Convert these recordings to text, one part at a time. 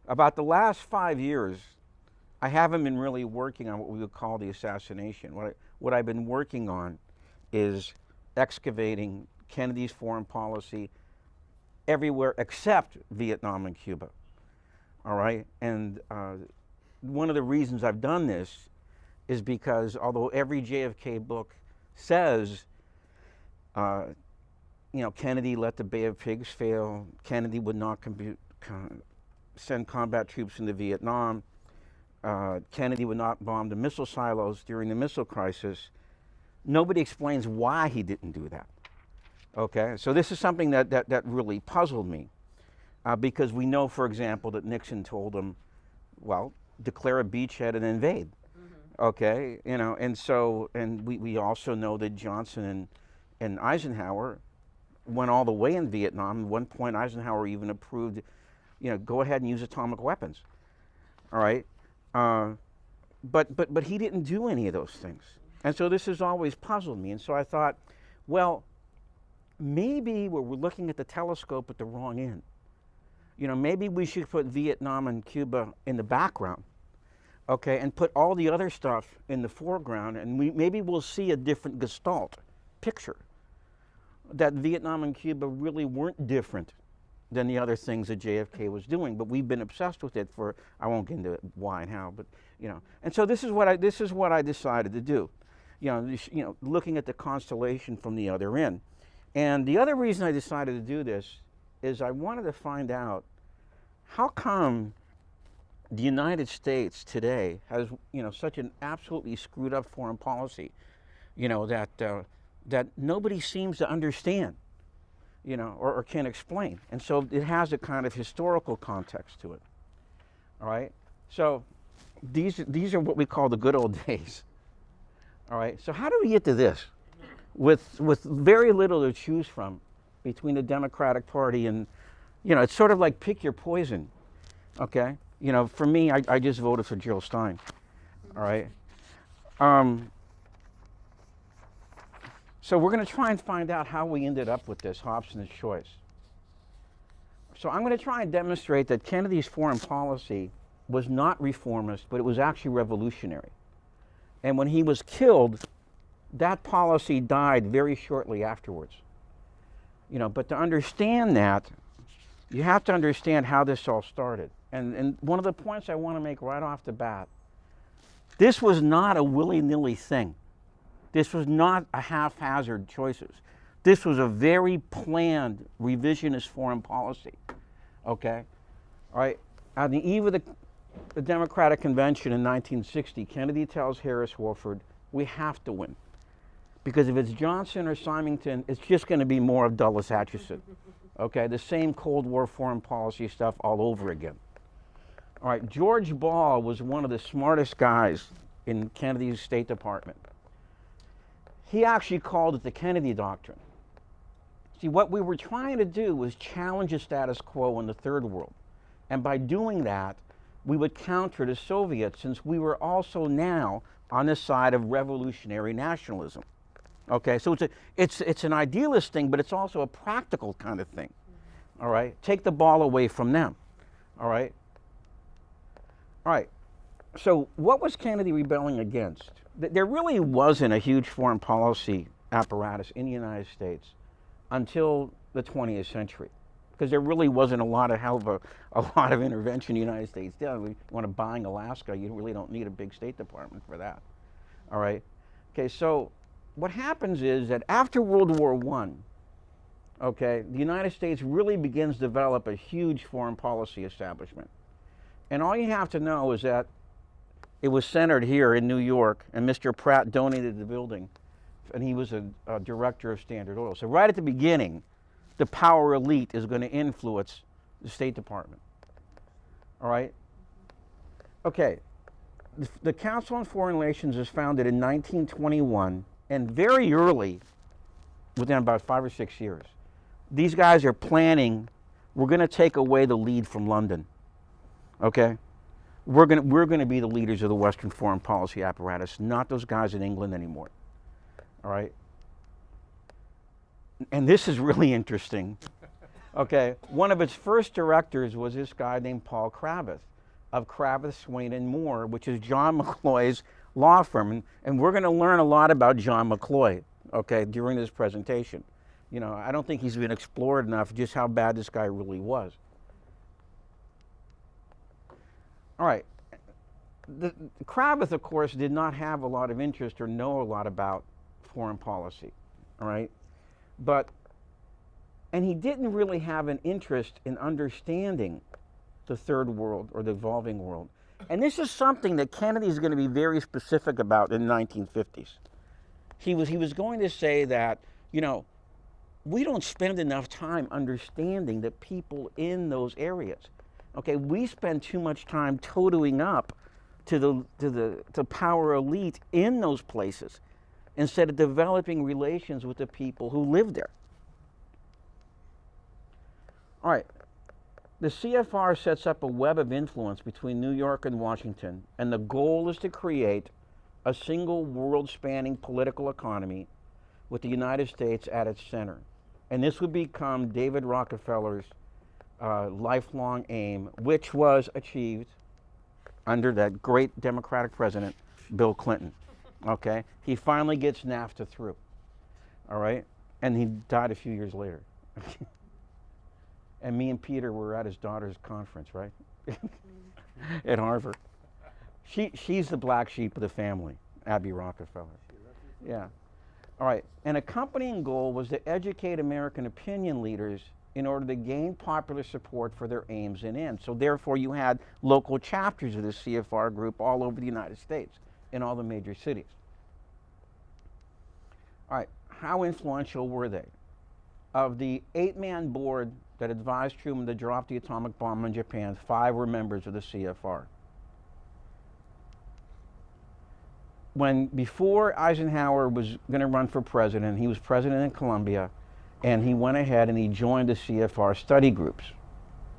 About the last 5 years, I haven't been really working on what we would call the assassination. What I've been working on is excavating Kennedy's foreign policy everywhere except Vietnam and Cuba. All right? And one of the reasons I've done this is because although every JFK book says, Kennedy let the Bay of Pigs fail, Kennedy would not send combat troops into Vietnam, Kennedy would not bomb the missile silos during the missile crisis, nobody explains why he didn't do that. Okay, so this is something that really puzzled me, because we know, for example, that Nixon told him, well, declare a beachhead and invade. Okay, and we also know that Johnson and Eisenhower went all the way in Vietnam. At one point, Eisenhower even approved, go ahead and use atomic weapons. All right, but he didn't do any of those things, and so this has always puzzled me. And so I thought, well, maybe we're looking at the telescope at the wrong end. Maybe we should put Vietnam and Cuba in the background, okay, and put all the other stuff in the foreground, and maybe we'll see a different gestalt picture, that Vietnam and Cuba really weren't different than the other things that JFK was doing, but we've been obsessed with it for, I won't get into why and how, but and so this is what I decided to do, looking at the constellation from the other end. And the other reason I decided to do this is I wanted to find out how come the United States today has, such an absolutely screwed up foreign policy, that nobody seems to understand, or can explain. And so it has a kind of historical context to it. All right. So these are what we call the good old days. All right. So how do we get to this? With very little to choose from between the Democratic Party and, it's sort of like pick your poison, okay? For me, I just voted for Jill Stein, all right? So we're going to try and find out how we ended up with this Hobson's choice. So I'm going to try and demonstrate that Kennedy's foreign policy was not reformist, but it was actually revolutionary. And when he was killed, that policy died very shortly afterwards. But to understand that, you have to understand how this all started. And one of the points I want to make right off the bat, this was not a willy-nilly thing. This was not a haphazard choices. This was a very planned revisionist foreign policy, okay? All right, on the eve of the Democratic Convention in 1960, Kennedy tells Harris Woolford, we have to win. Because if it's Johnson or Symington, it's just going to be more of Dulles Atchison. Okay, the same Cold War foreign policy stuff all over again. All right, George Ball was one of the smartest guys in Kennedy's State Department. He actually called it the Kennedy Doctrine. See, what we were trying to do was challenge the status quo in the Third World. And by doing that, we would counter the Soviets, since we were also now on the side of revolutionary nationalism. Okay, so it's an idealist thing, but it's also a practical kind of thing. All right, take the ball away from them. All right. All right. So what was Kennedy rebelling against? There really wasn't a huge foreign policy apparatus in the United States until the 20th century, because there really wasn't a lot of intervention the United States did. We want to buying Alaska, you really don't need a big State Department for that. All right. Okay, so what happens is that after World War I, okay, the United States really begins to develop a huge foreign policy establishment. And all you have to know is that it was centered here in New York, and Mr. Pratt donated the building, and he was a director of Standard Oil. So right at the beginning, the power elite is going to influence the State Department. All right? Okay, the Council on Foreign Relations was founded in 1921, and very early, within about 5 or 6 years, these guys are planning, we're going to take away the lead from London, okay? We're going to be the leaders of the Western foreign policy apparatus, not those guys in England anymore, all right? And this is really interesting. Okay, one of its first directors was this guy named Paul Cravath of Cravath, Swain and Moore, which is John McCloy's law firm. And we're going to learn a lot about John McCloy, okay, during this presentation. You know, I don't think he's been explored enough just how bad this guy really was. All right. Cravath, of course, did not have a lot of interest or know a lot about foreign policy, all right? And he didn't really have an interest in understanding the third world or the evolving world. And this is something that Kennedy is going to be very specific about in the 1950s. He was going to say that, you know, we don't spend enough time understanding the people in those areas. Okay, we spend too much time totoing up to the power elite in those places instead of developing relations with the people who live there. All right, the CFR sets up a web of influence between New York and Washington, and the goal is to create a single world-spanning political economy with the United States at its center. And this would become David Rockefeller's lifelong aim, which was achieved under that great Democratic president, Bill Clinton. Okay, he finally gets NAFTA through. All right, and he died a few years later. And me and Peter were at his daughter's conference, right? At Harvard. She's the black sheep of the family, Abby Rockefeller. Yeah. All right, an accompanying goal was to educate American opinion leaders in order to gain popular support for their aims and ends. So therefore you had local chapters of the CFR group all over the United States, in all the major cities. All right, how influential were they? Of the 8-man board that advised Truman to drop the atomic bomb on Japan, 5 were members of the CFR. Before Eisenhower was going to run for president, he was president in Colombia, and he went ahead and he joined the CFR study groups,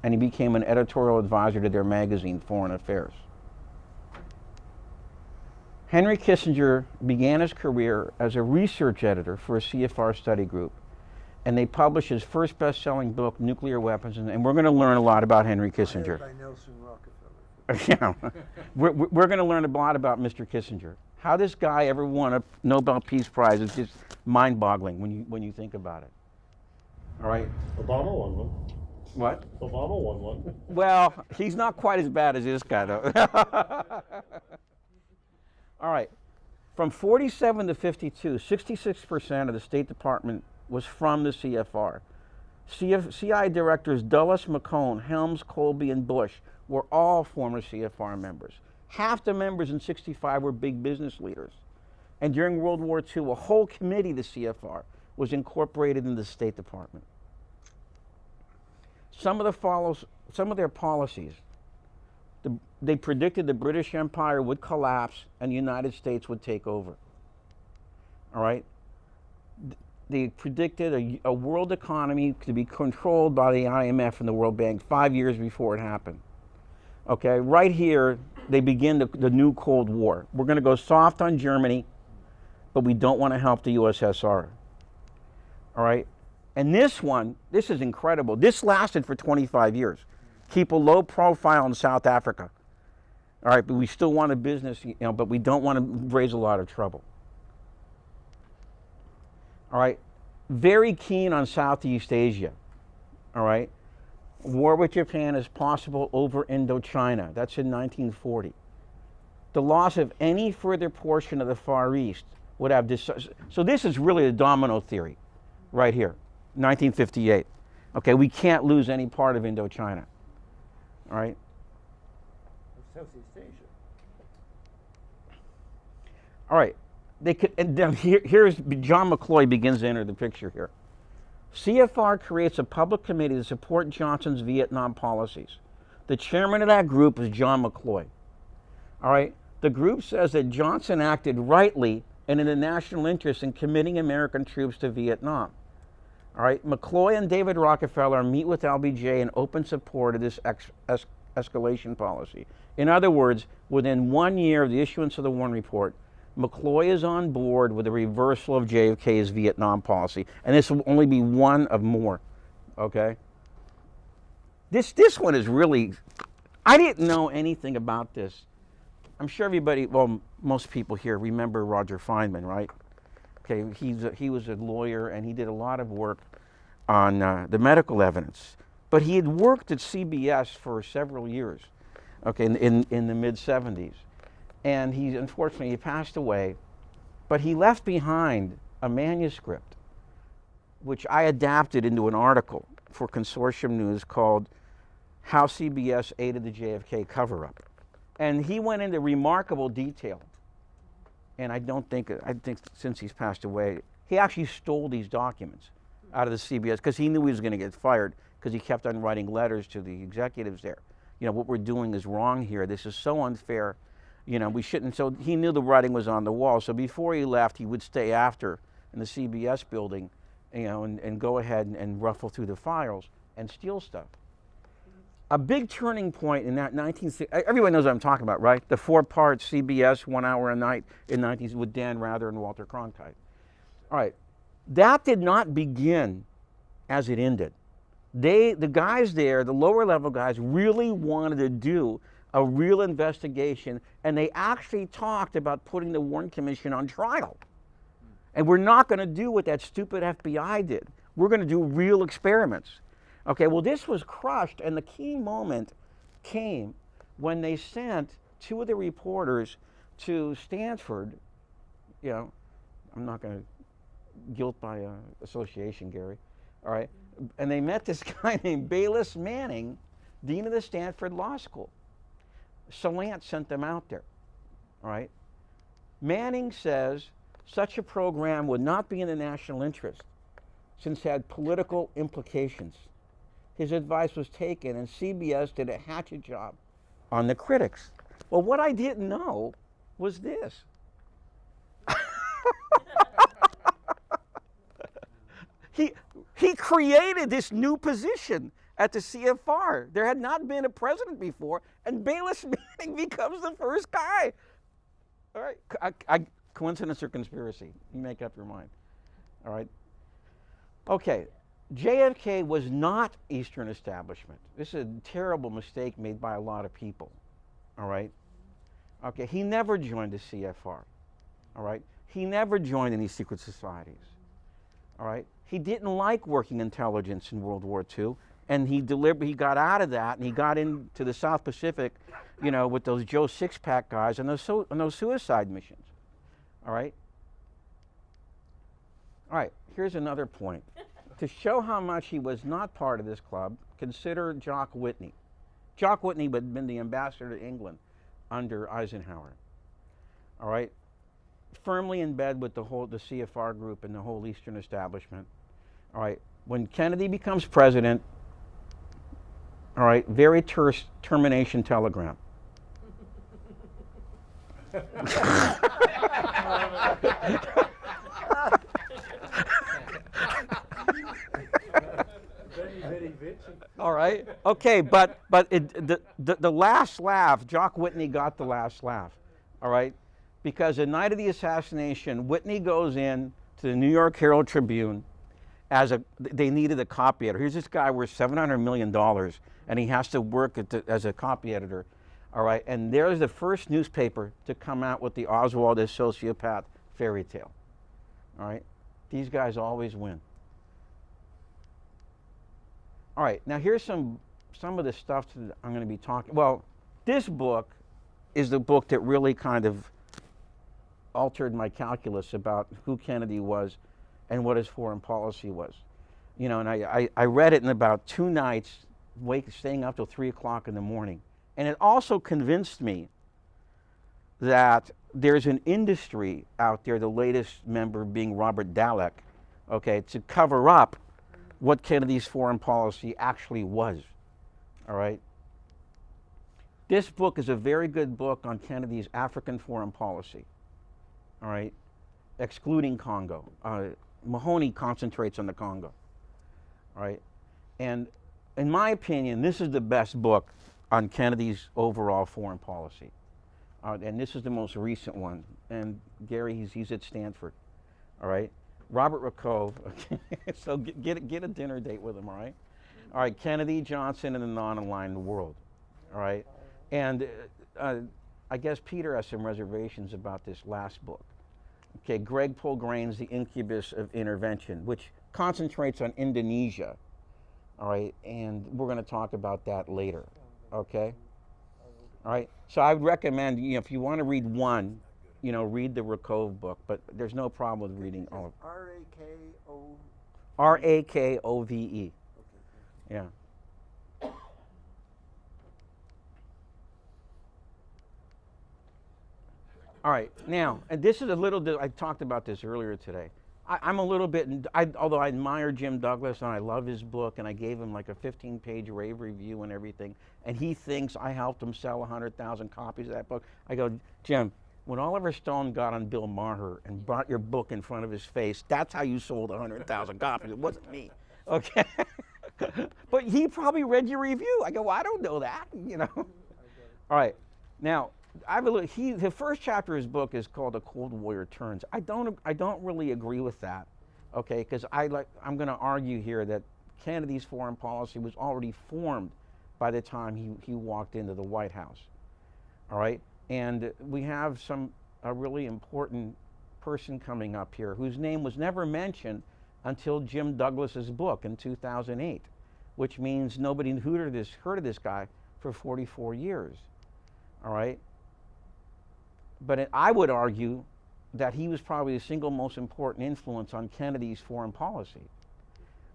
and he became an editorial advisor to their magazine, Foreign Affairs. Henry Kissinger began his career as a research editor for a CFR study group, and they published his first best-selling book, Nuclear Weapons, and we're going to learn a lot about Henry Kissinger. By Nelson Rockefeller. Yeah, we're going to learn a lot about Mr. Kissinger. How this guy ever won a Nobel Peace Prize is just mind-boggling when you think about it. All right. Obama won one. What? Obama won one. Well, he's not quite as bad as this guy, though. All right. From 47 to 52, 66% of the State Department was from the CFR. CIA directors Dulles, McCone, Helms, Colby, and Bush were all former CFR members. Half the members in 65 were big business leaders. And during World War II, a whole committee of the CFR was incorporated into the State Department. Some of their policies, they predicted the British Empire would collapse and the United States would take over. All right? They predicted a world economy to be controlled by the IMF and the World Bank 5 years before it happened. Okay, right here, they begin the new Cold War. We're going to go soft on Germany, but we don't want to help the USSR. All right? And this is incredible. This lasted for 25 years. Keep a low profile in South Africa. All right, but we still want a business, but we don't want to raise a lot of trouble. All right, very keen on Southeast Asia. All right, war with Japan is possible over Indochina. That's in 1940. The loss of any further portion of the Far East would have this. So this is really a domino theory, right here, 1958. Okay, we can't lose any part of Indochina. All right. Southeast Asia. All right. And then here's John McCloy begins to enter the picture here. CFR creates a public committee to support Johnson's Vietnam policies. The chairman of that group is John McCloy. All right. The group says that Johnson acted rightly and in the national interest in committing American troops to Vietnam. All right. McCloy and David Rockefeller meet with LBJ in open support of this escalation policy. In other words, within 1 year of the issuance of the Warren Report, McCloy is on board with a reversal of JFK's Vietnam policy. And this will only be one of more, okay? This one is really, I didn't know anything about this. I'm sure everybody, well, most people here remember Roger Feynman, right? Okay, he was a lawyer and he did a lot of work on the medical evidence. But he had worked at CBS for several years, okay, in the mid-70s. And unfortunately, he passed away, but he left behind a manuscript, which I adapted into an article for Consortium News called How CBS Aided the JFK Cover-Up. And he went into remarkable detail. And I think since he's passed away, he actually stole these documents out of the CBS because he knew he was going to get fired because he kept on writing letters to the executives there. You know, what we're doing is wrong here. This is so unfair. You know, we shouldn't. So he knew the writing was on the wall. So before he left, he would stay after in the CBS building, you know, and go ahead and ruffle through the files and steal stuff. A big turning point in that 1960s, everyone knows what I'm talking about, right? The 4-part CBS, 1 hour a night in 19s with Dan Rather and Walter Cronkite. All right, that did not begin as it ended. The guys there, the lower level guys, really wanted to do a real investigation, and they actually talked about putting the Warren Commission on trial. And we're not going to do what that stupid FBI did. We're going to do real experiments. Okay, well, this was crushed, and the key moment came when they sent 2 of the reporters to Stanford. You know, I'm not going to guilt by association, Gary. All right, and they met this guy named Bayless Manning, dean of the Stanford Law School. Salant sent them out there. All right, Manning says such a program would not be in the national interest since it had political implications. His advice was taken, and CBS did a hatchet job on the critics. Well, what I didn't know was this. He created this new position at the CFR. There had not been a president before, and Bayless Manning becomes the first guy. All right, coincidence or conspiracy? You make up your mind. All right. Okay. JFK was not Eastern establishment. This is a terrible mistake made by a lot of people, all right? Okay, he never joined the CFR, all right? He never joined any secret societies, all right? He didn't like working intelligence in World War II, and he got out of that, and he got into the South Pacific, you know, with those Joe Sixpack guys and those suicide missions, all right? All right, here's another point. To show how much he was not part of this club, consider Jock Whitney. Jock Whitney had been the ambassador to England under Eisenhower. All right, firmly in bed with the CFR group and the whole Eastern establishment. All right, when Kennedy becomes president, all right, very terse termination telegram. All right. Okay, but the last laugh, Jock Whitney got the last laugh. All right, because the night of the assassination, Whitney goes in to the New York Herald Tribune they needed a copy editor. Here's this guy worth $700 million, and he has to work as a copy editor. All right, and there's the first newspaper to come out with the Oswald as sociopath fairy tale. All right, these guys always win. All right, now here's some of the stuff that I'm going to be talking. Well, this book is the book that really kind of altered my calculus about who Kennedy was and what his foreign policy was. You know, and I read it in about 2 nights, staying up till 3 o'clock in the morning. And it also convinced me that there's an industry out there, the latest member being Robert Dallek, okay, to cover up what Kennedy's foreign policy actually was, all right? This book is a very good book on Kennedy's African foreign policy, all right, excluding Congo. Mahoney concentrates on the Congo, all right? And in my opinion, this is the best book on Kennedy's overall foreign policy. And this is the most recent one. And Gary, he's at Stanford, all right? Robert Rakove, okay? So get a dinner date with him, all right? All right, Kennedy, Johnson, and the non-aligned world. All right, and I guess Peter has some reservations about this last book. Okay, Greg Polgrain's The Incubus of Intervention, which concentrates on Indonesia. All right, and we're going to talk about that later. Okay. All right, so I would recommend, if you want to read one, read the Rakove book, but there's no problem with reading all of it. R-A-K-O. Rakove. Yeah. All right, now, and this is a little, I talked about this earlier today. I'm a little bit, although I admire Jim Douglas and I love his book, and I gave him like a 15-page rave review and everything, and he thinks I helped him sell 100,000 copies of that book. I go, Jim, when Oliver Stone got on Bill Maher and brought your book in front of his face, that's how you sold 100,000 copies. It wasn't me, okay? But he probably read your review. I go, well, I don't know that, All right, now, the first chapter of his book is called "A Cold War Returns." I don't really agree with that, okay? Because I'm going to argue here that Kennedy's foreign policy was already formed by the time he walked into the White House. All right, and we have a really important person coming up here whose name was never mentioned until Jim Douglas's book in 2008, which means nobody heard of this guy for 44 years. All right. But I would argue that he was probably the single most important influence on Kennedy's foreign policy.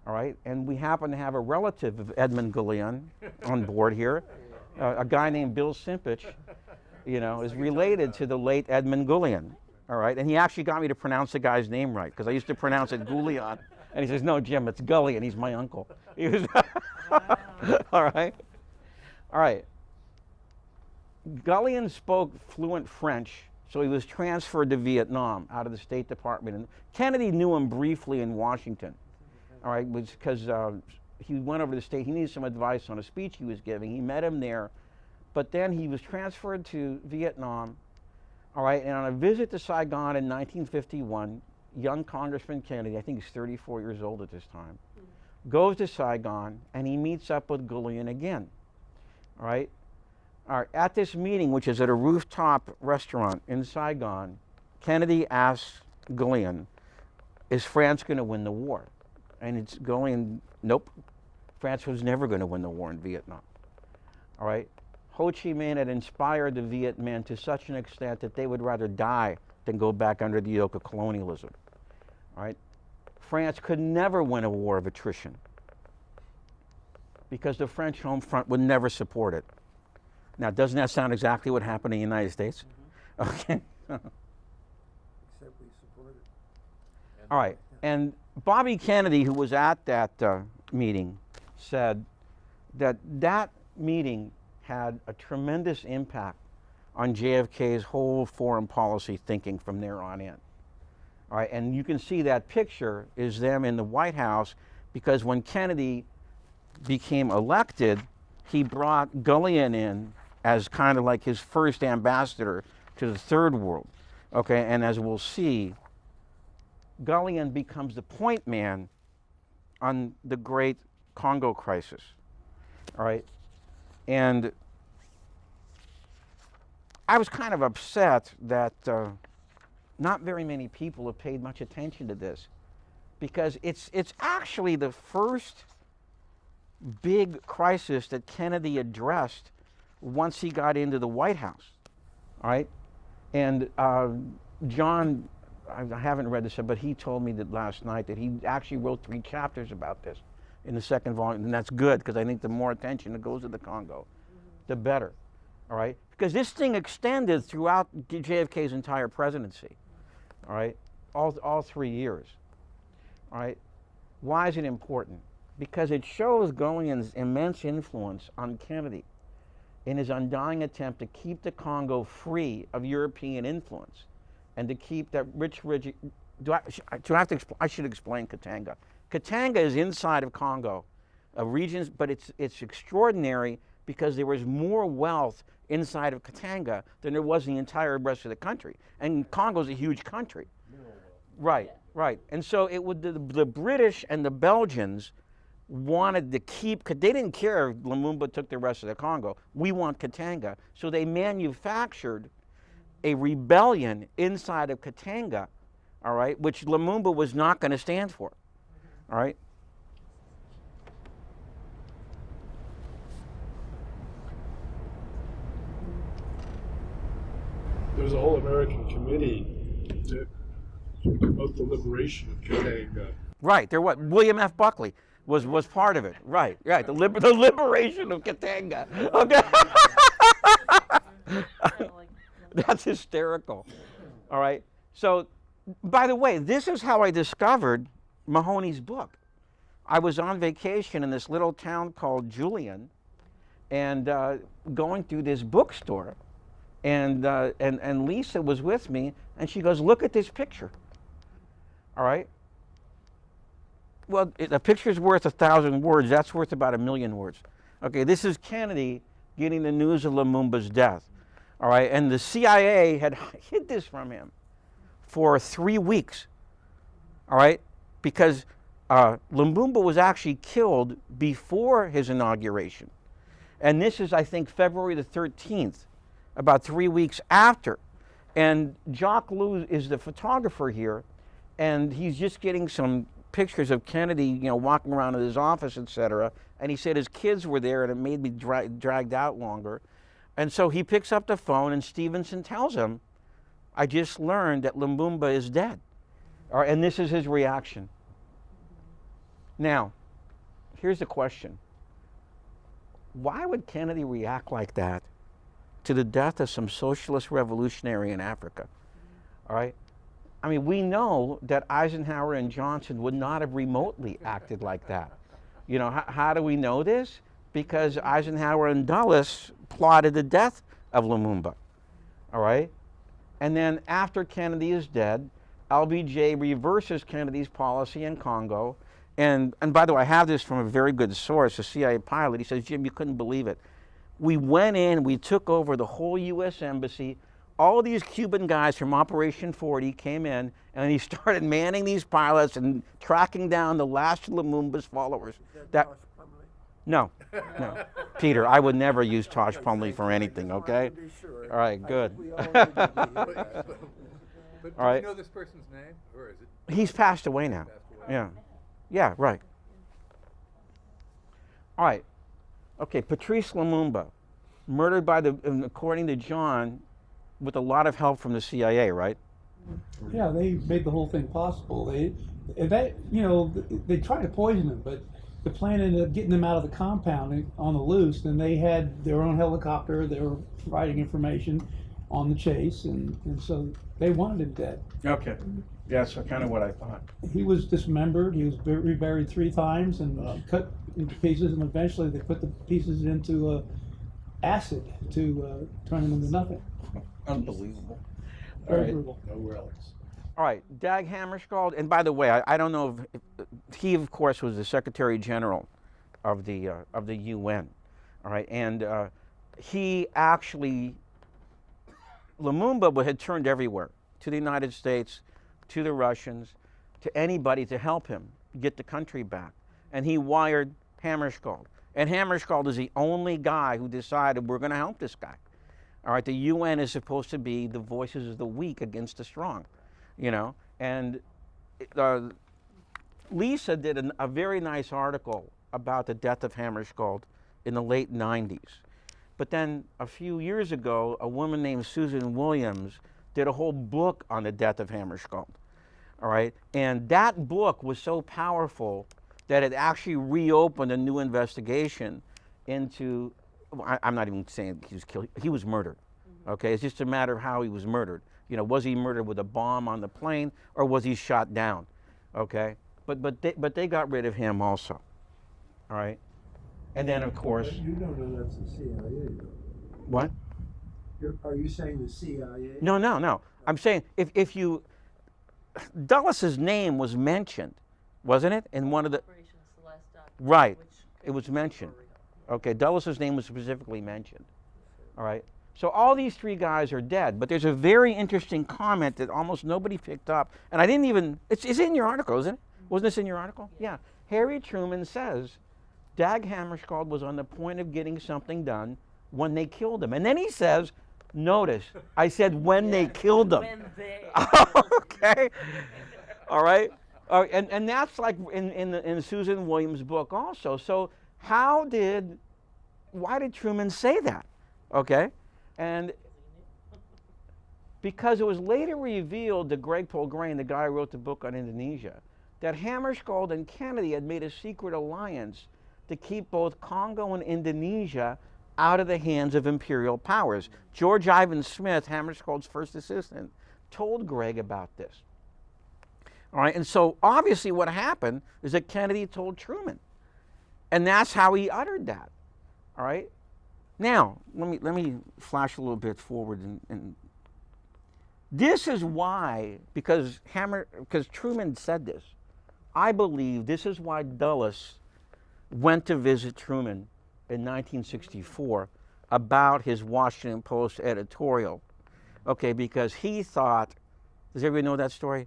All right, and we happen to have a relative of Edmund Gullion on board here, a guy named Bill Simpich, is related to the late Edmund Gullion. All right, and he actually got me to pronounce the guy's name right, because I used to pronounce it Gullion, and he says, "No, Jim, it's Gullion. He's my uncle." He was all right. Gullion spoke fluent French, so he was transferred to Vietnam out of the State Department. And Kennedy knew him briefly in Washington, all right, because he went over to the state. He needed some advice on a speech he was giving. He met him there, but then he was transferred to Vietnam, all right, and on a visit to Saigon in 1951, young Congressman Kennedy, I think he's 34 years old at this time, goes to Saigon, and he meets up with Gullion again, all right. At this meeting, which is at a rooftop restaurant in Saigon, Kennedy asks Gullion, "Is France going to win the war?" And it's Gullion, "Nope, France was never going to win the war in Vietnam." All right? Ho Chi Minh had inspired the Viet Minh to such an extent that they would rather die than go back under the yoke of colonialism. All right? France could never win a war of attrition because the French home front would never support it. Now, doesn't that sound exactly what happened in the United States? Mm-hmm. Okay. Except we support it. All right. And Bobby Kennedy, who was at that meeting, said that meeting had a tremendous impact on JFK's whole foreign policy thinking from there on in. All right. And you can see that picture is them in the White House, because when Kennedy became elected, he brought Gullion in as kind of like his first ambassador to the Third World, okay? And as we'll see, Gullion becomes the point man on the great Congo crisis, all right? And I was kind of upset that not very many people have paid much attention to this, because it's actually the first big crisis that Kennedy addressed once he got into the White House, all right? And John, I haven't read this, but he told me that last night that he actually wrote 3 chapters about this in the second volume, and that's good, because I think the more attention that goes to the Congo, the better, all right? Because this thing extended throughout JFK's entire presidency, all right? All 3 years, all right? Why is it important? Because it shows Gullion's immense influence on Kennedy in his undying attempt to keep the Congo free of European influence and to keep that rich I should explain Katanga. Katanga is inside of Congo, regions, but it's extraordinary because there was more wealth inside of Katanga than there was in the entire rest of the country. And Congo's a huge country. Right, right. And so it would the British and the Belgians wanted to keep, because they didn't care if Lumumba took the rest of the Congo. We want Katanga. So they manufactured a rebellion inside of Katanga, all right, which Lumumba was not going to stand for, all right? There was a whole American committee to promote the liberation of Katanga. Right, there was. William F. Buckley was part of it. Right, the liberation of Katanga. Okay. That's hysterical. All right. So, by the way, this is how I discovered Mahoney's book. I was on vacation in this little town called Julian, and going through this bookstore, and Lisa was with me, and she goes, "Look at this picture." All right. Well, a picture's worth 1,000 words. That's worth about 1,000,000 words. Okay, this is Kennedy getting the news of Lumumba's death. All right, and the CIA had hid this from him for 3 weeks. All right, because Lumumba was actually killed before his inauguration. And this is, I think, February the 13th, about 3 weeks after. And Jacques Lou is the photographer here, and he's just getting some pictures of Kennedy, you know, walking around in his office, etc. And he said his kids were there, and it made me dragged out longer. And so he picks up the phone, and Stevenson tells him, "I just learned that Lumumba is dead." All right, and this is his reaction. Now, here's the question. Why would Kennedy react like that to the death of some socialist revolutionary in Africa? All right? I mean, we know that Eisenhower and Johnson would not have remotely acted like that. You know, how do we know this? Because Eisenhower and Dulles plotted the death of Lumumba. All right? And then after Kennedy is dead, LBJ reverses Kennedy's policy in Congo. And by the way, I have this from a very good source, a CIA pilot. He says, "Jim, you couldn't believe it. We went in, we took over the whole U.S. Embassy. All these Cuban guys from Operation 40 came in, and he started manning these pilots and tracking down the last of Lumumba's followers." Tosh Plumley? No, Peter, I would never use Tosh Plumley for anything, I just wanted okay? to be sure. All right, good. We all need to be here. But All do right. you know this person's name, or is it? He's passed away now. Passed away? Yeah. Yeah, right. All right. Okay, Patrice Lumumba, murdered by according to John, with a lot of help from the CIA, right? Yeah, they made the whole thing possible. They tried to poison him, but the plan ended up getting them out of the compound on the loose. And they had their own helicopter. They were providing information on the chase, and so they wanted him dead. Okay. Yeah, so kind of what I thought. He was dismembered. He was reburied 3 times and cut into pieces, and eventually they put the pieces into acid to turn them into nothing. Unbelievable. Very right. brutal. No relics. All right, Dag Hammarskjöld, and by the way, I don't know if he, of course, was the Secretary General of the UN. All right, and he actually, Lumumba had turned everywhere, to the United States, to the Russians, to anybody to help him get the country back. And he wired Hammarskjöld. And Hammarskjöld is the only guy who decided we're going to help this guy. All right, the UN is supposed to be the voices of the weak against the strong, you know. And Lisa did a very nice article about the death of Hammarskjöld in the late 90s. But then a few years ago, a woman named Susan Williams did a whole book on the death of Hammarskjöld. All right, and that book was so powerful that it actually reopened a new investigation into, I'm not even saying he was killed, he was murdered. Okay, it's just a matter of how he was murdered. You know, was he murdered with a bomb on the plane, or was he shot down? Okay, but they got rid of him also. All right, and then of course, But you don't know that's the CIA, though. what? Are you saying the CIA? No. I'm saying if you, Dulles' name was mentioned, wasn't it, in one of the, Operation Celeste document, right, which it was mentioned. Okay, Dulles' name was specifically mentioned. All right, so all these 3 guys are dead, but there's a very interesting comment that almost nobody picked up, and I didn't even, it's in your article, isn't it? Wasn't this in your article? Yeah. Harry Truman says Dag Hammarskjöld was on the point of getting something done when they killed him. And then he says, notice, I said when they killed him. When they Okay? All right? And that's like in Susan Williams' book also. So why did Truman say that? Okay? And because it was later revealed to Greg Polgrain, the guy who wrote the book on Indonesia, that Hammarskjöld and Kennedy had made a secret alliance to keep both Congo and Indonesia out of the hands of imperial powers. George Ivan Smith, Hammarskjöld's first assistant, told Greg about this. All right, and so obviously what happened is that Kennedy told Truman. And that's how he uttered that. All right? Now, let me flash a little bit forward and this is why, because Truman said this, I believe this is why Dulles went to visit Truman in 1964 about his Washington Post editorial. Okay, because he thought, does everybody know that story?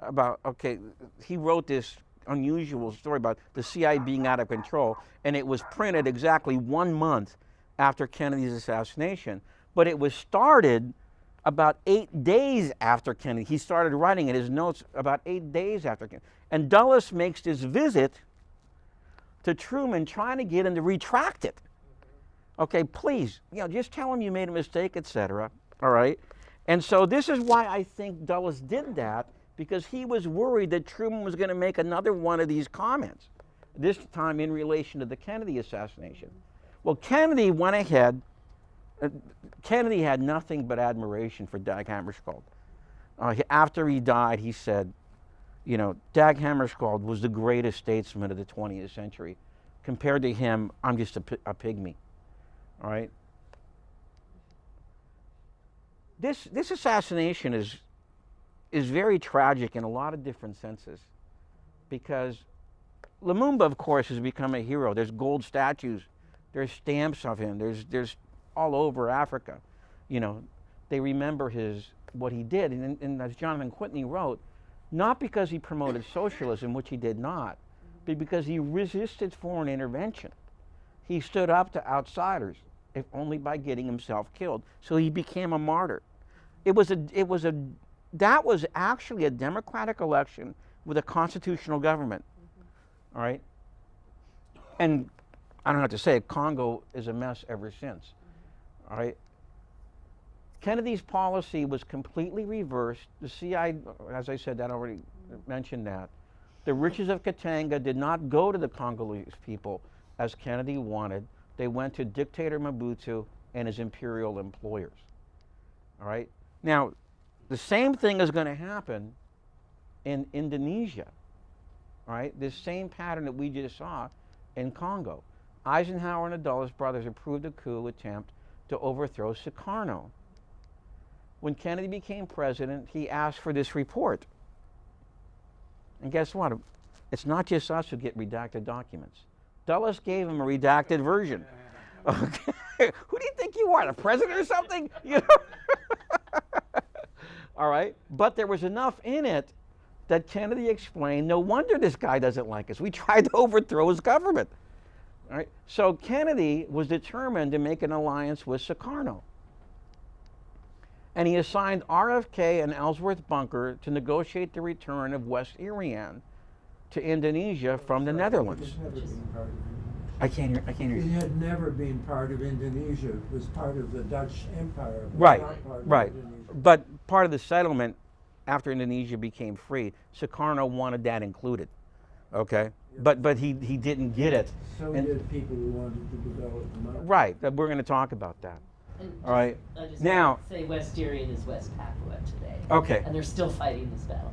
About, okay, he wrote this unusual story about the CIA being out of control, and it was printed exactly 1 month after Kennedy's assassination, but it was started about 8 days after Kennedy. He started writing in his notes about 8 days after Kennedy. And Dulles makes this visit to Truman trying to get him to retract it. Okay, please, just tell him you made a mistake, etc. All right? And so this is why I think Dulles did that, because he was worried that Truman was going to make another one of these comments, this time in relation to the Kennedy assassination. Well, Kennedy went ahead. Kennedy had nothing but admiration for Dag Hammarskjöld. After he died, he said, Dag Hammarskjöld was the greatest statesman of the 20th century. Compared to him, I'm just a pygmy. All right? This assassination is very tragic in a lot of different senses, because Lumumba, of course, has become a hero. There's gold statues, there's stamps of him, there's all over Africa. They remember what he did, and as Jonathan Whitney wrote, not because he promoted socialism, which he did not, but because he resisted foreign intervention. He stood up to outsiders, if only by getting himself killed. So he became a martyr. That was actually a democratic election with a constitutional government. All right? And I don't have to say, Congo is a mess ever since. All right? Kennedy's policy was completely reversed. The CIA, as I said, that already mentioned that. The riches of Katanga did not go to the Congolese people as Kennedy wanted. They went to dictator Mobutu and his imperial employers. All right? Now, the same thing is going to happen in Indonesia. All right? This same pattern that we just saw in Congo. Eisenhower and the Dulles brothers approved a coup attempt to overthrow Sukarno. When Kennedy became president, he asked for this report. And guess what? It's not just us who get redacted documents. Dulles gave him a redacted version. Okay. Who do you think you are, the president or something? All right? But there was enough in it that Kennedy explained, no wonder this guy doesn't like us. We tried to overthrow his government. All right? So Kennedy was determined to make an alliance with Sukarno. And he assigned RFK and Ellsworth Bunker to negotiate the return of West Irian to Indonesia from the Netherlands. It had never been part of Indonesia. I can't hear It you. had never been part of Indonesia. It was part of the Dutch Empire. It was Right, not part of right. Indonesia. But part of the settlement after Indonesia became free, Sukarno wanted that included. Okay? But he didn't get it. So And- did people who wanted to develop the market. Right. We're going to talk about that. And All right. I just Now- want to say West Irian is West Papua today. Okay. And they're still fighting this battle.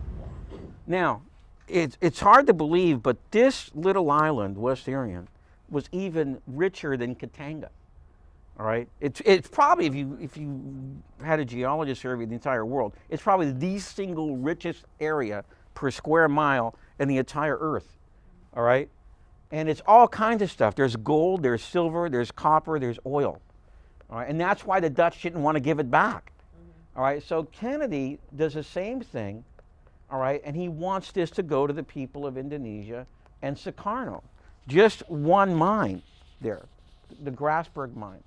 Yeah. Now, it's hard to believe, but this little island, West Irian, was even richer than Katanga. All right, it's probably, if you had a geologist survey the entire world, it's probably the single richest area per square mile in the entire Earth. All right, and it's all kinds of stuff. There's gold, there's silver, there's copper, there's oil. All right, and that's why the Dutch didn't want to give it back. All right, so Kennedy does the same thing. All right, and he wants this to go to the people of Indonesia and Sukarno. Just one mine there, the Grasberg mine,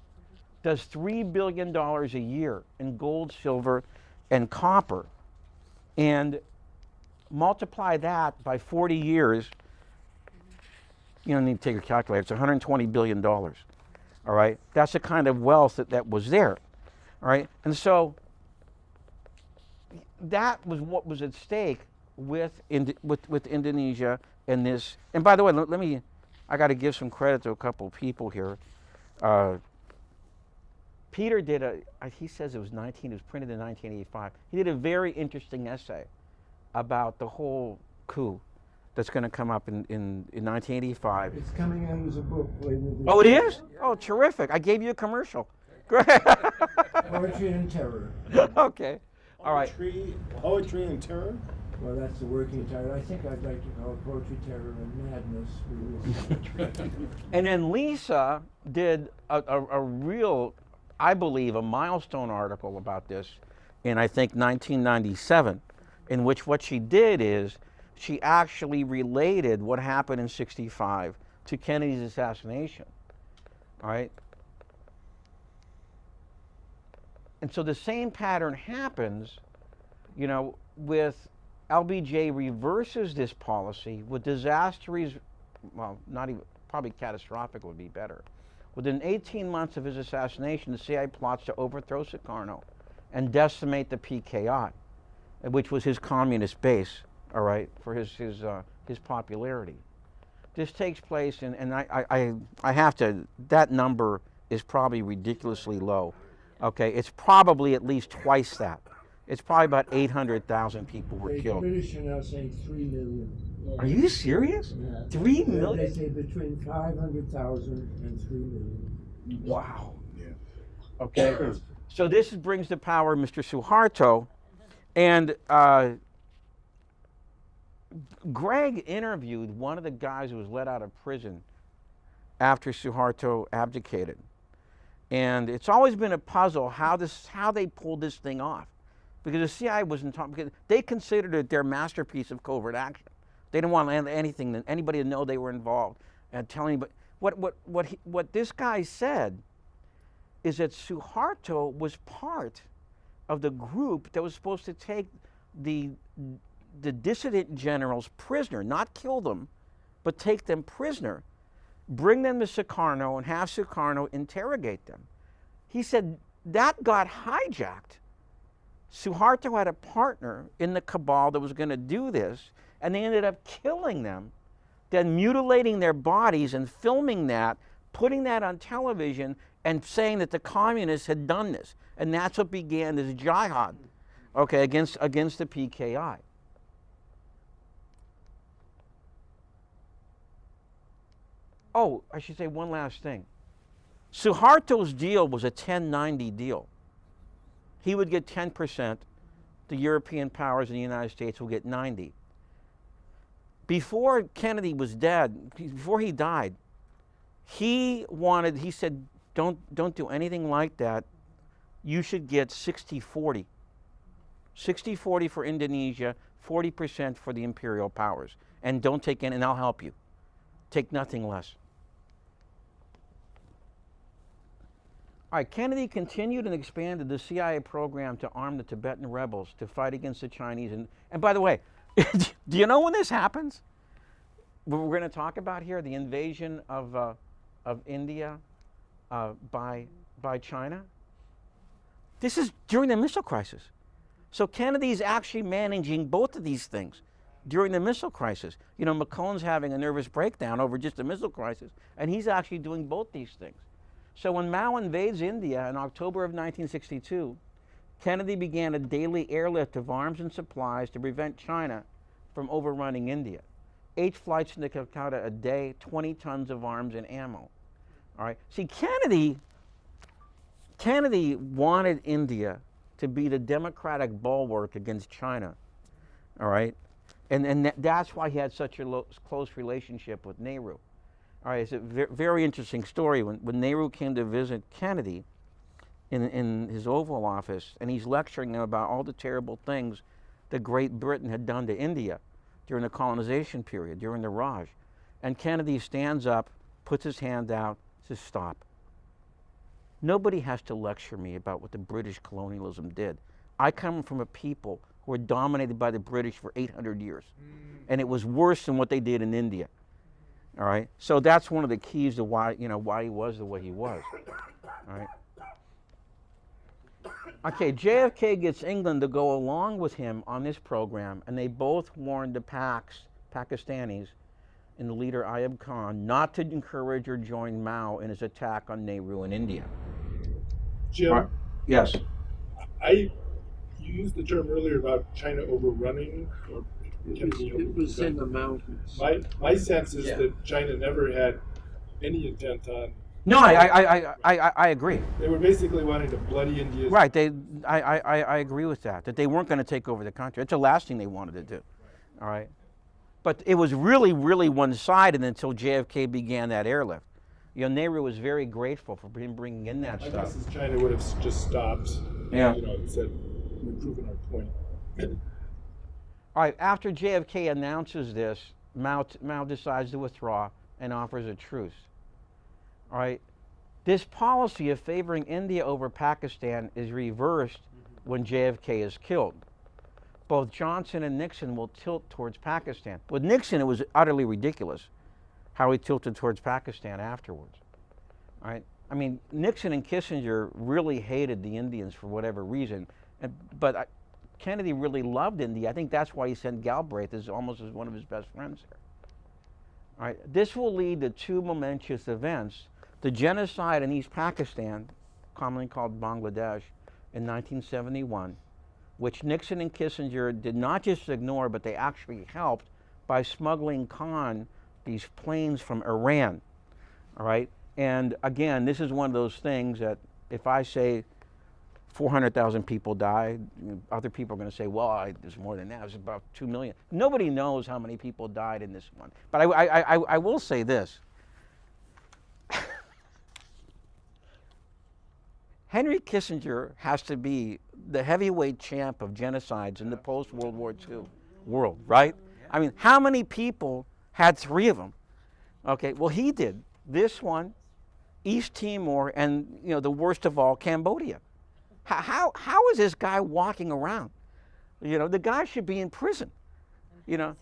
does $3 billion a year in gold, silver, and copper. And multiply that by 40 years, you don't need to take a calculator, it's $120 billion, all right? That's the kind of wealth that was there, all right? And so that was what was at stake with Indonesia and this. And by the way, I got to give some credit to a couple of people here. Peter did he says it was printed in 1985. He did a very interesting essay about the whole coup that's going to come up in 1985. It's coming out as a book later this Oh, it year. is? Oh, terrific. I gave you a commercial. Poetry and Terror. Okay. All right. Poetry and terror? Well, that's the working title. I think I'd like to call it Poetry, Terror, and Madness. We will see. And then Lisa did a real, I believe, a milestone article about this in, I think, 1997, in which what she did is she actually related what happened in '65 to Kennedy's assassination. All right? And so the same pattern happens, with LBJ reverses this policy with disastrous, well, not even, probably catastrophic would be better. Within 18 months of his assassination, the CIA plots to overthrow Sukarno and decimate the PKI, which was his communist base, all right, for his popularity. This takes place, and I have to, that number is probably ridiculously low. Okay, it's probably at least twice that. It's probably about 800,000 people were The killed. British are now saying 3 million. Are you serious? Yeah. 3 They million? say between 500,000 and 3 million. Wow. Okay, so this brings to power Mr. Suharto, and Greg interviewed one of the guys who was let out of prison after Suharto abdicated. And it's always been a puzzle how they pulled this thing off. Because the CIA wasn't talking, because they considered it their masterpiece of covert action. They didn't want anybody to know they were involved and tell anybody. What this guy said is that Suharto was part of the group that was supposed to take the dissident generals prisoner, not kill them, but take them prisoner, bring them to Sukarno and have Sukarno interrogate them. He said that got hijacked. Suharto had a partner in the cabal that was going to do this, and they ended up killing them, then mutilating their bodies and filming that, putting that on television, and saying that the communists had done this. And that's what began this jihad, okay, against the PKI. Oh, I should say one last thing. Suharto's deal was a 1090 deal. He would get 10%, the European powers in the United States will get 90. Before Kennedy was dead, before he died, he said, don't do anything like that. You should get 60-40. 60-40 for Indonesia, 40% for the imperial powers. And don't take any, and I'll help you. Take nothing less. All right, Kennedy continued and expanded the CIA program to arm the Tibetan rebels to fight against the Chinese. And by the way, do you know when this happens? What we're going to talk about here, the invasion of India by China. This is during the missile crisis. So Kennedy's actually managing both of these things during the missile crisis. You know, McCone's having a nervous breakdown over just a missile crisis, and he's actually doing both these things. So when Mao invades India in October of 1962, Kennedy began a daily airlift of arms and supplies to prevent China from overrunning India. 8 flights into Calcutta a day, 20 tons of arms and ammo. All right. See, Kennedy wanted India to be the democratic bulwark against China. All right. And that's why he had such a close relationship with Nehru. All right, it's a very interesting story. When Nehru came to visit Kennedy in his Oval Office, and he's lecturing him about all the terrible things that Great Britain had done to India during the colonization period, during the Raj. And Kennedy stands up, puts his hand out, says, stop. Nobody has to lecture me about what the British colonialism did. I come from a people who were dominated by the British for 800 years. And it was worse than what they did in India. All right? So that's one of the keys to why he was the way he was. All right? Okay, JFK gets England to go along with him on this program, and they both warned the Pakistanis and the leader Ayub Khan not to encourage or join Mao in his attack on Nehru in India. Jim, Yes. you used the term earlier about China overrunning or It was in the mountains. My sense is that China never had any intent on. No, I agree. They were basically wanting to bloody India. Right. I agree with that. That they weren't going to take over the country. It's the last thing they wanted to do. All right. But it was really, really one-sided until JFK began that airlift. Nehru was very grateful for him bringing in that My stuff. guess is China would have just stopped. Yeah. And said, we've proven our point. All right. After JFK announces this, Mao decides to withdraw and offers a truce. All right. This policy of favoring India over Pakistan is reversed when JFK is killed. Both Johnson and Nixon will tilt towards Pakistan. With Nixon, it was utterly ridiculous how he tilted towards Pakistan afterwards. All right. I mean, Nixon and Kissinger really hated the Indians for whatever reason, but Kennedy really loved India. I think that's why he sent Galbraith as almost as one of his best friends there. All right. This will lead to two momentous events: the genocide in East Pakistan, commonly called Bangladesh, in 1971, which Nixon and Kissinger did not just ignore, but they actually helped by smuggling Khan these planes from Iran. All right. And again, this is one of those things that if I say 400,000 people died, other people are going to say, well, there's more than that. It's about 2 million. Nobody knows how many people died in this one. But I will say this. Henry Kissinger has to be the heavyweight champ of genocides in the post-World War II world, right? I mean, how many people had 3 of them? Okay, well, he did. This one, East Timor, and the worst of all, Cambodia. How is this guy walking around? The guy should be in prison. Hillary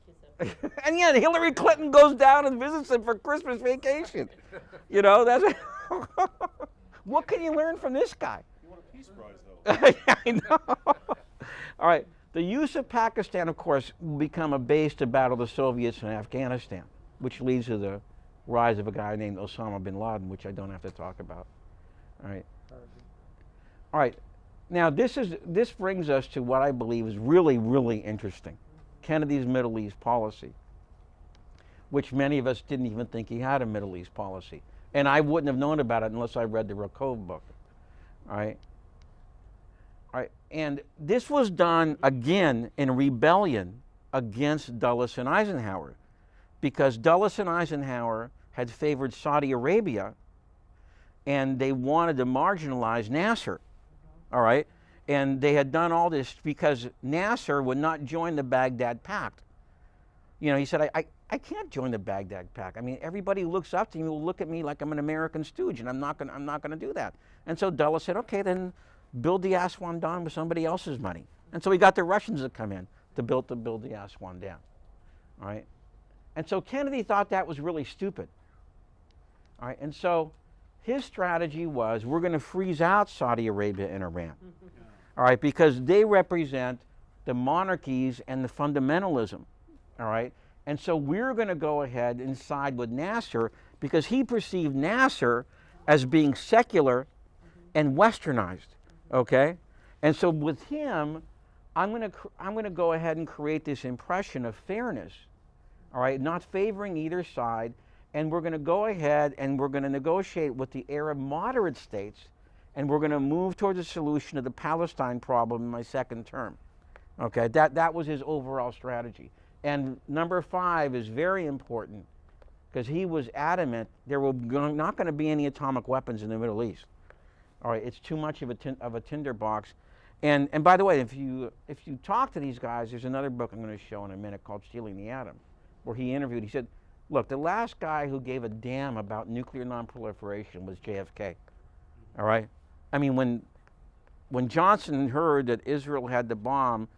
kiss up. And yet Hillary Clinton goes down and visits him for Christmas vacation. That's what can you learn from this guy? You want a Peace Prize, though. I know. All right. The use of Pakistan, of course, will become a base to battle the Soviets in Afghanistan, which leads to the rise of a guy named Osama bin Laden, which I don't have to talk about. All right. All right. Now, this brings us to what I believe is really, really interesting. Kennedy's Middle East policy, which many of us didn't even think he had a Middle East policy. And I wouldn't have known about it unless I read the Rakov book. All right. All right. And this was done again in rebellion against Dulles and Eisenhower, because Dulles and Eisenhower had favored Saudi Arabia and they wanted to marginalize Nasser. All right. And they had done all this because Nasser would not join the Baghdad Pact. He said, I can't join the Baghdad Pact. I mean, everybody who looks up to me will look at me like I'm an American stooge, and I'm not going to do that. And so Dulles said, okay, then build the Aswan Dam with somebody else's money. And so he got the Russians to come in to build the Aswan Dam. All right. And so Kennedy thought that was really stupid. All right. And so his strategy was, we're going to freeze out Saudi Arabia and Iran. All right, because they represent the monarchies and the fundamentalism. All right. And so we're going to go ahead and side with Nasser because he perceived Nasser as being secular and westernized, okay? And so with him, I'm going to go ahead and create this impression of fairness, all right, not favoring either side, and we're going to go ahead and we're going to negotiate with the Arab moderate states, and we're going to move towards a solution of the Palestine problem in my second term, okay? That was his overall strategy. And number 5 is very important because he was adamant there were not going to be any atomic weapons in the Middle East. All right, it's too much of a tinderbox. And by the way, if you talk to these guys, there's another book I'm going to show in a minute called Stealing the Atom, where he said, Look, the last guy who gave a damn about nuclear nonproliferation was JFK. All right? I mean, when Johnson heard that Israel had the bomb,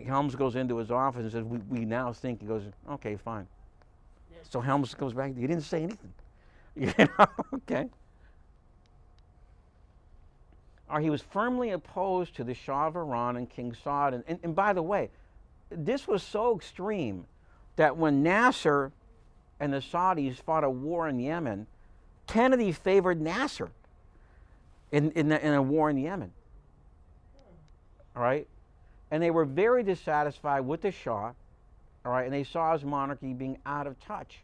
Helms goes into his office and says, we now think, he goes, okay, fine. So Helms goes back, you didn't say anything. You know, okay. He was firmly opposed to the Shah of Iran and King Saud. And by the way, this was so extreme that when Nasser and the Saudis fought a war in Yemen, Kennedy favored Nasser in a war in Yemen. All right? And they were very dissatisfied with the Shah, all right, and they saw his monarchy being out of touch,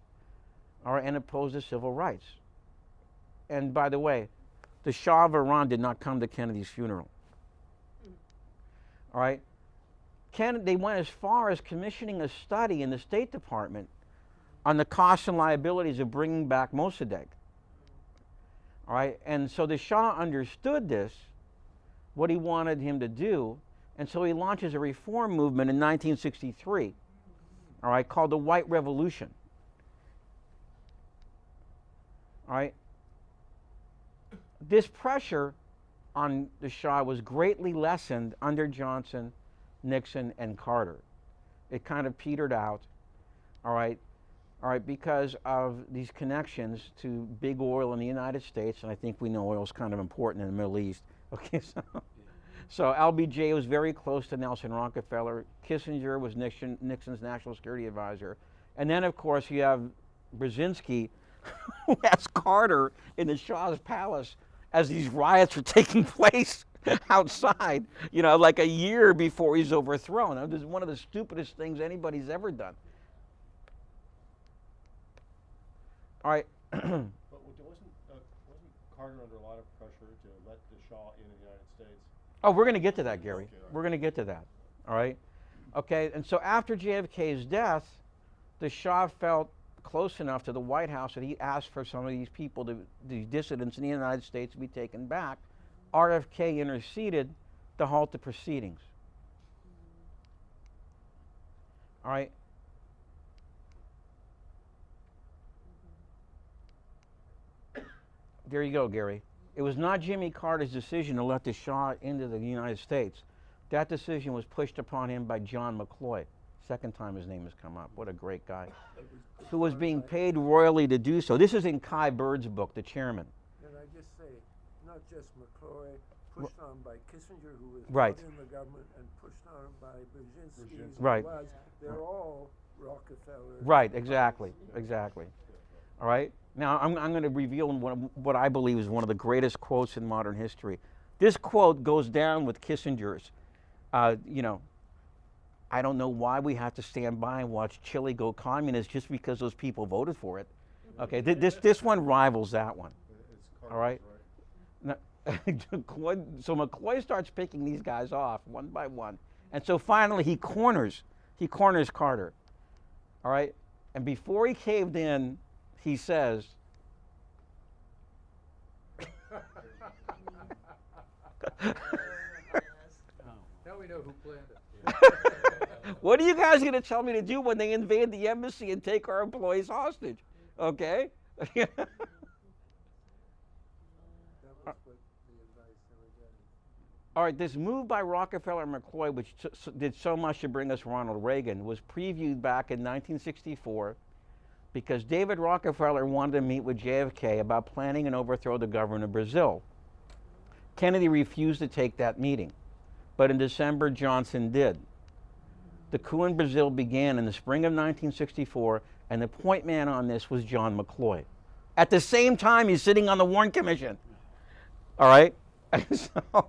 all right, and opposed to civil rights. And by the way, the Shah of Iran did not come to Kennedy's funeral. All right? They went as far as commissioning a study in the State Department on the costs and liabilities of bringing back Mossadegh. All right? And so the Shah understood this, what he wanted him to do, and so he launches a reform movement in 1963, all right, called the White Revolution. All right? This pressure on the Shah was greatly lessened under Johnson, Nixon, and Carter. It kind of petered out, all right, because of these connections to big oil in the United States, and I think we know oil is kind of important in the Middle East. Okay, so LBJ was very close to Nelson Rockefeller. Kissinger was Nixon's national security advisor. And then, of course, you have Brzezinski, who has Carter in the Shah's palace as these riots are taking place outside, you know, like a year before he's overthrown. This is one of the stupidest things anybody's ever done. All right. But wasn't Carter under a lot of pressure to let the Shah in the United States? Oh, we're going to get to that, Gary. Okay, all right. We're going to get to that. All right? Okay, and so after JFK's death, the Shah felt close enough to the White House that he asked for some of these people, the dissidents in the United States, to be taken back. RFK interceded to halt the proceedings. All right? There you go, Gary. It was not Jimmy Carter's decision to let the Shah into the United States. That decision was pushed upon him by John McCloy. Second time his name has come up. What a great guy. Who was being paid royally to do so. This is in Kai Bird's book, The Chairman. Can I just say, not just McCloy, pushed on by Kissinger, who was Right. not in the government, and pushed on by Brzezinski, who Right. was. They're all Rockefeller. Right, exactly, exactly. All right? Now, I'm going to reveal what I believe is one of the greatest quotes in modern history. This quote goes down with Kissinger's. You know, I don't know why we have to stand by and watch Chile go communist just because those people voted for it. Okay, this one rivals that one. It's All right? Carter's, Now, so McCloy starts picking these guys off one by one. And so finally he corners Carter. All right? And before he caved in, he says, Now we know who planned it. what are you guys going to tell me to do when they invade the embassy and take our employees hostage? Okay? That was what the advice they were getting. All right, this move by Rockefeller and McCloy, which did so much to bring us Ronald Reagan, was previewed back in 1964 because David Rockefeller wanted to meet with JFK about planning an overthrow of the government of Brazil. Kennedy refused to take that meeting, but in December, Johnson did. The coup in Brazil began in the spring of 1964, and the point man on this was John McCloy. At the same time, he's sitting on the Warren Commission. All right? So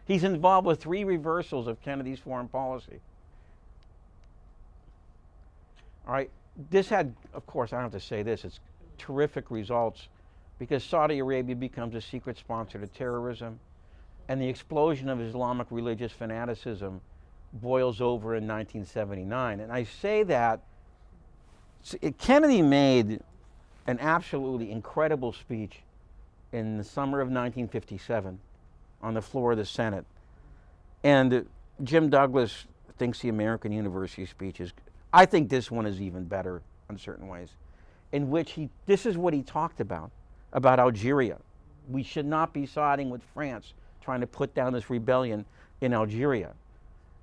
he's involved with 3 reversals of Kennedy's foreign policy. All right? This had, of course, I don't have to say this, it's terrific results because Saudi Arabia becomes a secret sponsor to terrorism, and the explosion of Islamic religious fanaticism boils over in 1979. And I say that Kennedy made an absolutely incredible speech in the summer of 1957 on the floor of the Senate. And Jim Douglas thinks the American University speech is, I think this one is even better in certain ways. in which this is what he talked about Algeria. We should not be siding with France trying to put down this rebellion in Algeria.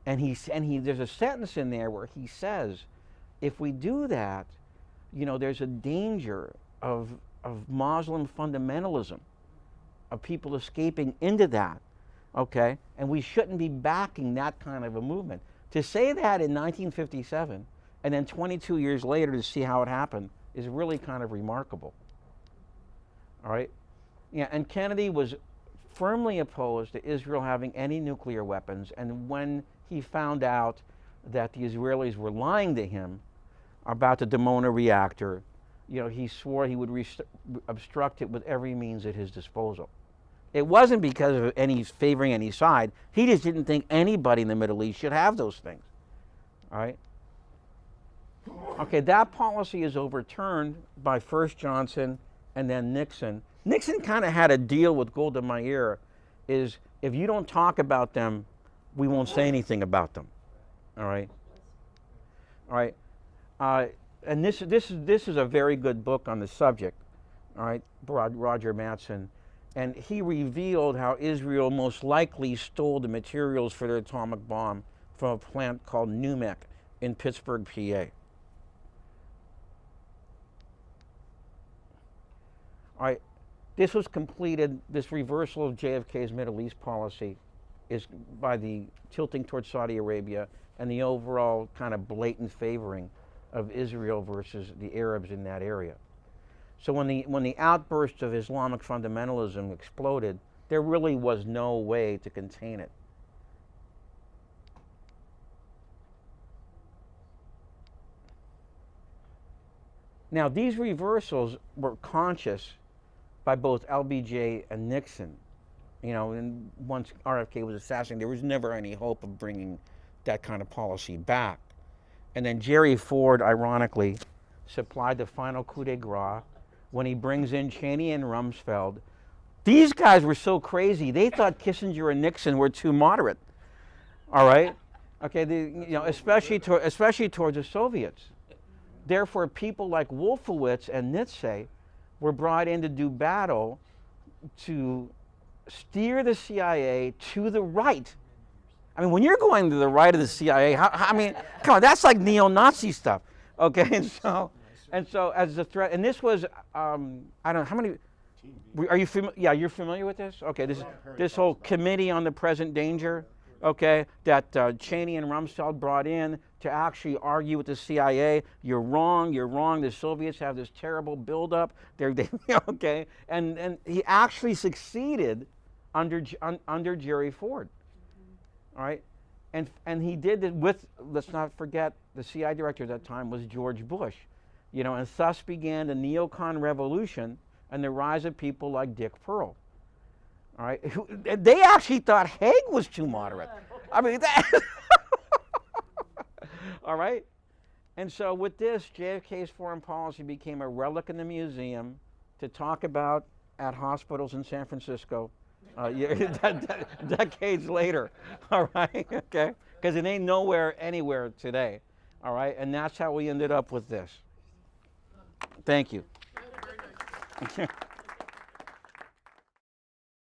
And there's a sentence in there where he says, if we do that, there's a danger of Muslim fundamentalism, of people escaping into that, okay? And we shouldn't be backing that kind of a movement. To say that in 1957, and then 22 years later to see how it happened, is really kind of remarkable. All right? Yeah, and Kennedy was firmly opposed to Israel having any nuclear weapons, and when he found out that the Israelis were lying to him about the Dimona reactor, he swore he would obstruct it with every means at his disposal. It wasn't because of favoring any side. He just didn't think anybody in the Middle East should have those things. All right? Okay, that policy is overturned by first Johnson and then Nixon. Nixon kind of had a deal with Golda Meir, is if you don't talk about them, we won't say anything about them. All right? All right? And this is a very good book on the subject, all right, Roger Mattson. And he revealed how Israel most likely stole the materials for their atomic bomb from a plant called NUMEC in Pittsburgh, PA. All right, this was completed, this reversal of JFK's Middle East policy is by the tilting towards Saudi Arabia and the overall kind of blatant favoring of Israel versus the Arabs in that area. So when the outburst of Islamic fundamentalism exploded, there really was no way to contain it. Now, these reversals were conscious by both LBJ and Nixon. And once RFK was assassinated, there was never any hope of bringing that kind of policy back. And then Jerry Ford, ironically, supplied the final coup de grace when he brings in Cheney and Rumsfeld. These guys were so crazy, they thought Kissinger and Nixon were too moderate. All right? Okay, especially towards the Soviets. Therefore, people like Wolfowitz and Nitze were brought in to do battle to steer the CIA to the right. I mean, when you're going to the right of the CIA, come on, that's like neo-Nazi stuff, okay? And so as a threat, and this was, I don't know, how many, are you familiar? Yeah, you're familiar with this? Okay, this whole Committee on the Present Danger, okay, that Cheney and Rumsfeld brought in to actually argue with the CIA. You're wrong. The Soviets have this terrible buildup. Okay, and he actually succeeded under Jerry Ford. All right, and he did it with, let's not forget, the CIA director at that time was George Bush, and thus began the neocon revolution and the rise of people like Dick Pearl. All right, they actually thought Haig was too moderate. I mean, all right, and so with this, JFK's foreign policy became a relic in the museum to talk about at hospitals in San Francisco. Decades later, all right, okay? Because it ain't anywhere today, all right? And that's how we ended up with this. Thank you.